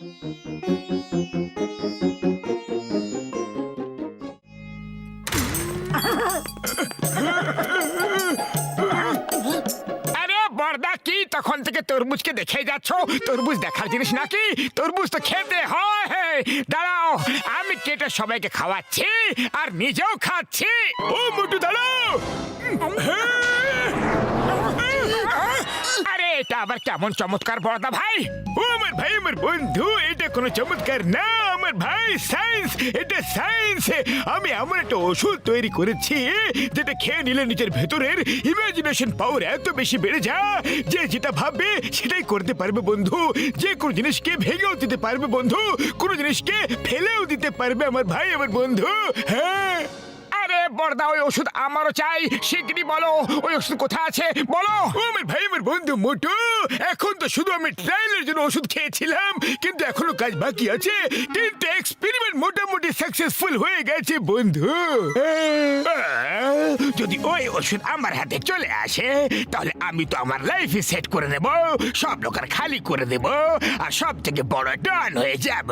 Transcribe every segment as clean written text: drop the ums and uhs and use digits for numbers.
আরে বড়দা, কি তখন থেকে তরমুজকে দেখে যাচ্ছ? তরমুজ দেখার জিনিস নাকি? তরমুজ তো খেতে হয়। দাঁড়াও, আমি কেটে সবাইকে খাওয়াচ্ছি আর নিজেও খাচ্ছি। ও মোটু, দাঁড়াও। আরে এটা আবার কেমন চমৎকার বড়দা ভাই? ও আমার ভাই, আমার বন্ধু, এটা কোনো চমৎকার না আমার ভাই, সায়েন্স। এটা সায়েন্স। আমি এমন একটা ওষুধ তৈরি করেছি যেটা খেয়ে নিলে নিজের ভেতরের ইমাজিনেশন পাওয়ার এত বেশি বেড়ে যায় যে যেটা ভাববে সেটাই করতে পারবে বন্ধু। যে কোনো জিনিসকে ভেঙেও দিতে পারবে বন্ধু, কোনো জিনিসকে ফেলেও দিতে পারবে আমার ভাই, আমার বন্ধু। হ্যাঁ। আরে বড়দা, ওই ওষুধ আমারও চাই। শিগগিরই বলো, ওই ওষুধ কোথায় আছে বলো। ও আমার ভাই, আমার বন্ধু মোটু, এখন তো শুধু আমি ট্রায়ালের জন্য ওষুধ খেয়েছিলাম, কিন্তু এখনো কাজ বাকি আছে। কিন্তু এক্সপেরিমেন্ট মোটামুটি সাকসেসফুল হয়ে গেছে বন্ধু। যদি ওই ওষুধ আমার হাতে চলে আসে তাহলে আমি তো আমার লাইফ সেট করে নেব, সব লোকের খালি করে দেব, আর সব থেকে বড় ডন হয়ে যাব।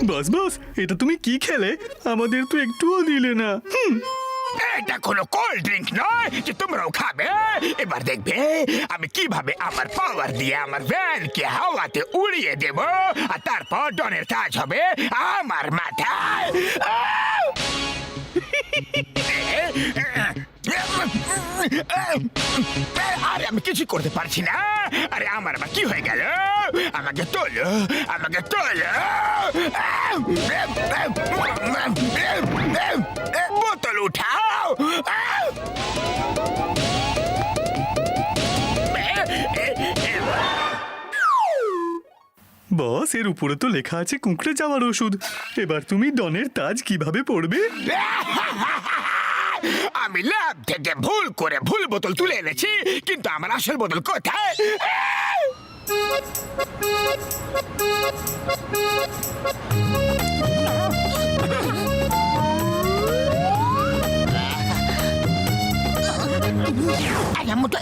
বস বস, এটা তুমি কি খেলে? আমাদের তো একটুও দিলে না। এটা কোনো কোল্ড ড্রিঙ্ক নয় যে তোমরাও খাবে। এবার দেখবে আমি কিভাবে আমার পাওয়ার দিয়ে আমার ভ্যানকে হাওয়াতে উড়িয়ে দেব, আর তারপর ডনের তাজ হবে আমার মাথায়। আরে আমি কিছু করতে পারছি না। আরে আমার আবার কি হয়ে গেল? আমাকে তোলো, আমাকে তোলো। বোতল উঠাও। বস, এর উপরে তো লেখা আছে কুঁকড়ে যাওয়ার ওষুধ। এবার তুমি ডনের তাজ কিভাবে পড়বে? আমি ল্যাব থেকে ভুল করে ভুল বোতল তুলে এনেছি, কিন্তু আমার আসল বোতল কোথায়?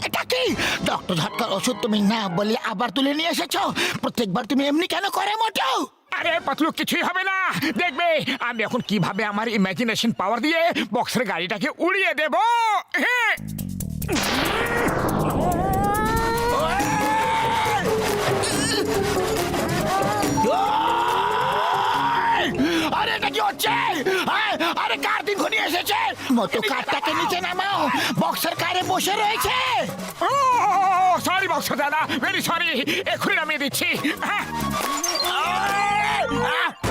এটা কি ডক্টর ঝটকার ওষুধ? তুমি না বলে আবার তুলে নিয়ে এসেছো। প্রত্যেকবার তুমি এমনি কেন করে মোটো? আরে পাতলু, কিছুই হবে না। দেখবে আমি এখন কিভাবে আমার ইমাজিনেশন পাওয়ার দিয়ে বক্সের গাড়িটাকে উড়িয়ে দেব। হ্যাঁ। আরে এটা কি হচ্ছে? আরে কার দিন ঘনিয়ে এসেছে। মোটু, কারটাকে নিচে নামাও, বক্সের কারে বসে রয়েছে। সরি বক্সের দাদা, ভেরি সরি, এখনই নামিয়ে দিচ্ছি।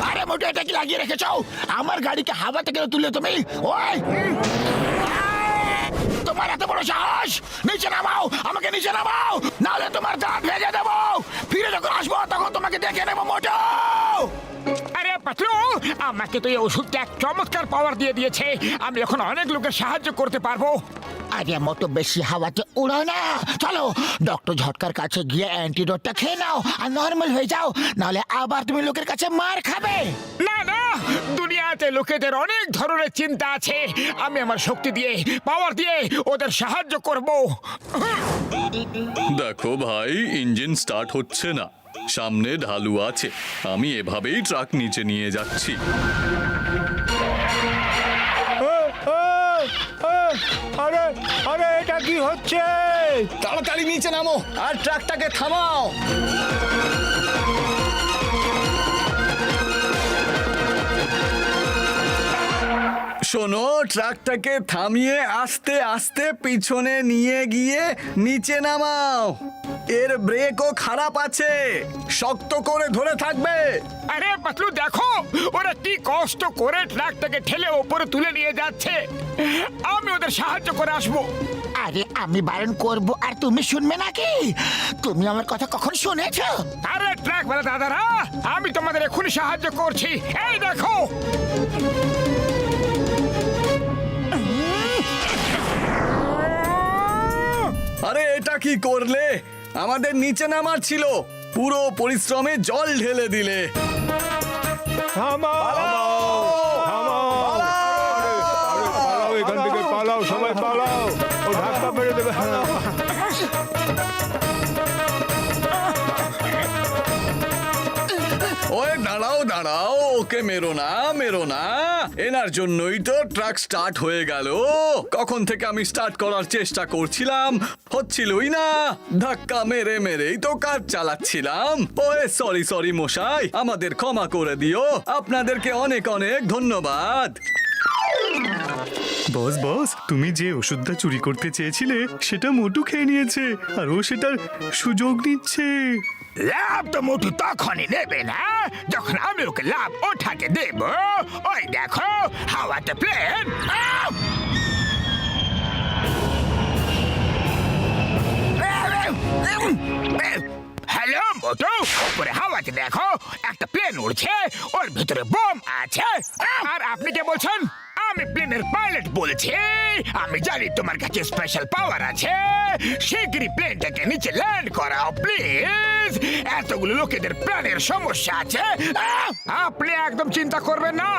আরে মোটু, এটা কি লাগিয়ে রেখেছ? আমার গাড়িকে হাওয়া থেকে তুলে তুমি? ওই তোমার এত বড় সাহস! নিচে নামাও, আমাকে নিচে নামাও, নাহলে তোমার দাঁত ভেজে দেবো। ফিরে যখন আসবো তখন তোমাকে দেখে নেবো মোটু। আরে পাতলু, আমাকে তো এই ওষুধটা এক চমৎকার পাওয়ার দিয়ে দিয়েছে। আমি এখন অনেক লোকের সাহায্য করতে পারবো। আরে মোটু, বেশি হাওয়াতে উড়ো না। চলো ডক্টর ঝটকার কাছে গিয়ে অ্যান্টিডোটটা খেয়ে নাও আর নর্মাল হয়ে যাও, নাহলে আবার তুমি লোকের কাছে মার খাবে। না না, দুনিয়াতে লোকেদের অনেক ধরনের চিন্তা আছে। আমি আমার শক্তি দিয়ে, পাওয়ার দিয়ে ওদের সাহায্য করব। দেখো ভাই, ইঞ্জিন স্টার্ট হচ্ছে না, সামনে ঢালু আছে, আমি এভাবেই ট্রাক নিচে নিয়ে যাচ্ছি। আরে আরে, এটা কি হচ্ছে? তাড়াতাড়ি নিচে নামো আর ট্রাকটাকে থামাও। শোনো, ট্রাকটাকে থামিয়ে আস্তে আস্তে পিছনে নিয়ে গিয়ে নিচে নামাও। এর ব্রেকও খারাপ আছে, শক্ত করে ধরে থাকবে। আরে পাতলু, দেখো ওরা কি কষ্ট করে ট্রাকটাকে ঠেলে ওপরে তুলে নিয়ে যাচ্ছে। আমি ওদের সাহায্য করে আসবো। আরে আমি বারণ করব আর তুমি শুনবে নাকি? তুমি আমার কথা কখন শুনেছো? আরে ট্রাক বলে দাদারা, আমি তোমাদের এক্ষুনি সাহায্য করছি। এই দেখো, আরে এটা কি করলে? আমাদের নিচে নামার ছিল, পুরো পরিশ্রমে জল ঢেলে দিলে। থামাও থামাও পালাও, এখান থেকে পালাও, সবাই পালাও, ও ধাক্কা মেরে দেবে। ওই দাঁড়াও দাঁড়াও, ওকে মেরো না মেরো না, এনার জন্যই তো ট্রাক স্টার্ট হয়ে গেল। কখন থেকে আমি স্টার্ট করার চেষ্টা করছিলাম, হচ্ছিলই না। ধাক্কা মেরে মেরেই তো কাজ চালাচ্ছিলাম। ওই সরি সরি মশাই, আমাদের ক্ষমা করে দিও। আপনাদেরকে অনেক অনেক ধন্যবাদ। বস বস, তুমি যে ওষুধটা চুরি করতে চেয়েছিলে সেটা মোটু খেয়ে নিয়েছে, আর ও সেটার সুযোগ নিচ্ছে। লাভ তো মোটু তখনই নেবে না যখন আমি ওকে লাভ ওঠাতে দেব। ওই দেখো, হাওয়াতে প্লেন। হ্যালো মোটু, উপরে হাওয়াতে দেখো একটা প্লেন উড়ছে, ওর ভিতরে বোম আছে। আর আপনি কে বলছেন? আমি প্লেনের পাইলট বলছি। আমি জানি তোমার কাছে স্পেশাল পাওয়ার আছে। শীঘ্রই প্লেনটাকে নিচে ল্যান্ড করাও প্লিজ। এতগুলো লোকেদের প্রাণের সমস্যা আছে। আপনি একদম চিন্তা করবেন না।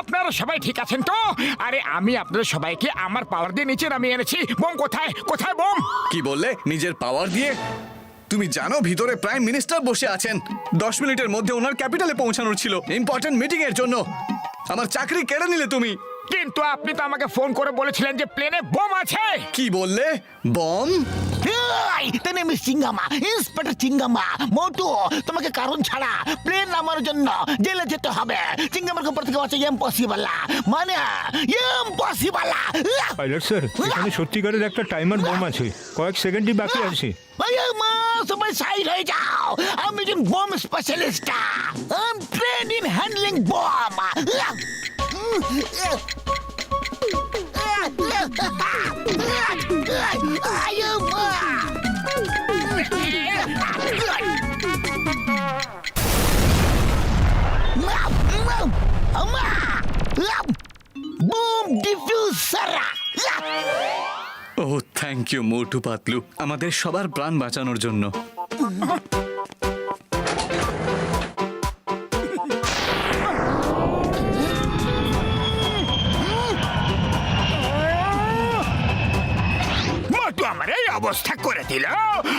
আপনারা সবাই ঠিক আছেন তো? আরে আমি আপনাদের সবাইকে আমার পাওয়ার দিয়ে নিচে নামিয়ে এনেছি। বোম কোথায়? কোথায় বোম? কি বললে? নিজের পাওয়ার দিয়ে? তুমি জানো ভিতরে প্রাইম মিনিস্টার বসে আছেন। 10 মিনিটের মধ্যে ওনার ক্যাপিটালে পৌঁছানোর ছিল, ইম্পর্টেন্ট মিটিং এর জন্য। আমার চাকরি কেড়ে নিলে তুমি। কিন্তু আপনি তো আমাকে ফোন করে বলেছিলেন যে প্লেনে বোম আছে। কি বললে? বম? তাই মিস চিঙ্গামা, ইন্সপেক্টর চিঙ্গামা, মোটু তোমাকে কারণ ছাড়া প্লেন নামার জন্য জেলে যেতে হবে। চিঙ্গামার উপর থেকে আছে ইম্পসিবল, মানে ইম্পসিবল। পাইলট স্যার, এখানে সত্যিকারের একটা টাইমার বোম আছে, কয়েক সেকেন্ডই বাকি আছে। মা সবাই সাইড হয়ে যাও, আমি একজন bomb specialist. I am trained in handling bomb. Bomb defuser. ও থ্যাংক ইউ মোটু পাতলু, আমাদের সবার প্রাণ বাঁচানোর জন্য। মোটু আমার এই অবস্থা করে দিল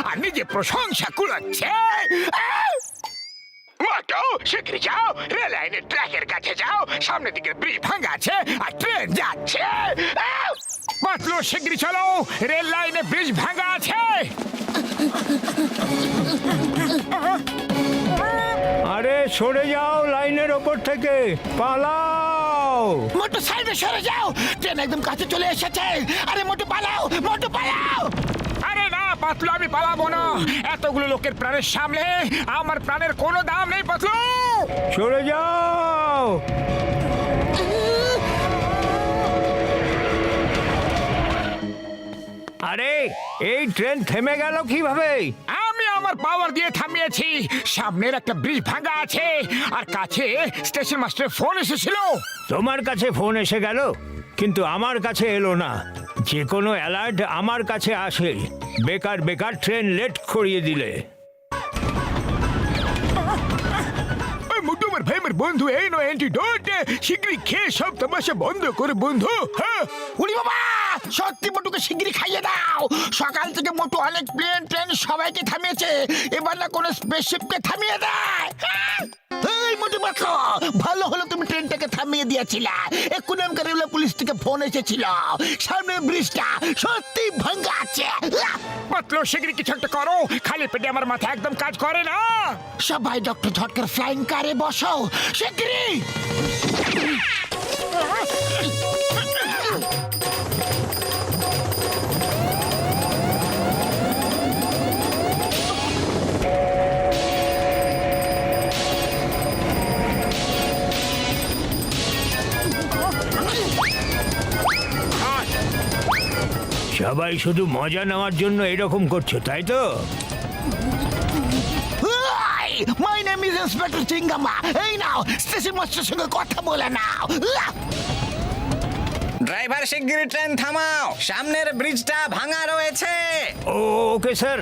আর নিজে প্রশংসা কুড়াচ্ছে। মোটু শিগগিরি যাও, রেল লাইনের ট্র্যাকের কাছে যাও। সামনের দিকে ব্রিজ ভাঙা আছে আর ট্রেন যাচ্ছে। পাতলু শিগগিরি চলো, রেল লাইনে ব্রিজ ভাঙা আছে। আরে সরে যাও লাইনের ওপর থেকে, পালাও। মোটু সাইডে সরে যাও, ট্রেন একদম কাছে চলে এসেছে। আরে মোটু পালাও, মোটু পালাও। আরে না পাতলু, আমি পালাবো না। এতগুলো লোকের প্রাণের সামনে আমার প্রাণের কোনো দাম নেই পাতলু। সরে যাও। আরে এই ট্রেন থেমে গেল কিভাবে? আমি আমার পাওয়ার দিয়ে থামিয়েছি। সামনের একটা ব্রিজ ভাঙা আছে আর কাছে স্টেশন মাস্টারের ফোন এসেছিল। তোমার কাছে ফোন এসে গেল, কিন্তু আমার কাছে এলো না। যে কোনো অ্যালার্ট আমার কাছে আসে। বেকার বেকার ট্রেন লেট করিয়ে দিলে। মোটু আমার ভাই, আমার বন্ধু, এই নো অ্যান্টিডোট। শীঘ্রই খেয়ে সব তামাশা বন্ধ করে বন্ধু। হ্যাঁ উড়ি বাবা, সত্যি মোটুকে শিগগিরই খাইয়ে দাও। সকাল থেকে মোটু অনেক প্লেন ট্রেন সবাইকে থামিয়েছে, এবার না কোনো স্পেসশিপকে থামিয়ে দেয়। এই মোটু পাতলু, ভালো হলো তুমি ট্রেনটাকে থামিয়ে দিয়েছিলে। এক্ষুনি আমাকে রেলওয়ে পুলিশ থেকে ফোন এসেছিল, সামনে ব্রিজটা সত্যি ভাঙ্গা আছে। পাতলু শিগগিরই কিছু একটা করো, খালি পেটে আমার মাথা একদম কাজ করে না। সবাই ডক্টর ঝটকার ফ্লাইং কারে বসো শিগগিরই। সবাই শুধু মজা নেওয়ার জন্য এরকম করছো, তাই তো? My name is inspector Chingama. এই নাও স্টেশন মাস্টারের সঙ্গে কথা বলে নাও। ড্রাইভার শিগগিরই ট্রেন থামাও, সামনের ব্রিজটা ভাঙা রয়েছে। ওকে স্যার,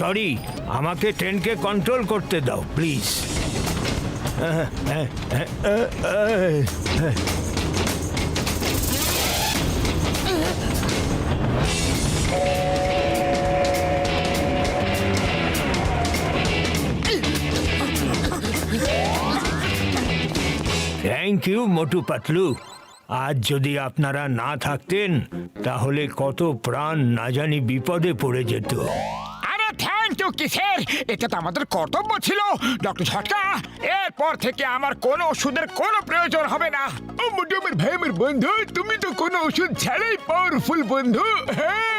সরি, আমাকে ট্রেনকে কন্ট্রোল করতে দাও please. Thank you Motu Patlu. আজ যদি আপনারা না থাকতেন তাহলে কত প্রাণ না জানি বিপদে পড়ে যেত। আরে থ্যাংক ইউ কিসের, এটা তো আমাদের কর্তব্য ছিল। ডক্টর ঝটকা, এরপর থেকে আমার কোনো ওষুধের কোনো প্রয়োজন হবে না। ও মোটু আমার ভাই, আমার বন্ধু, তুমি তো কোনো ওষুধ ছাড়াই পাওয়ারফুল বন্ধু। হ্যাঁ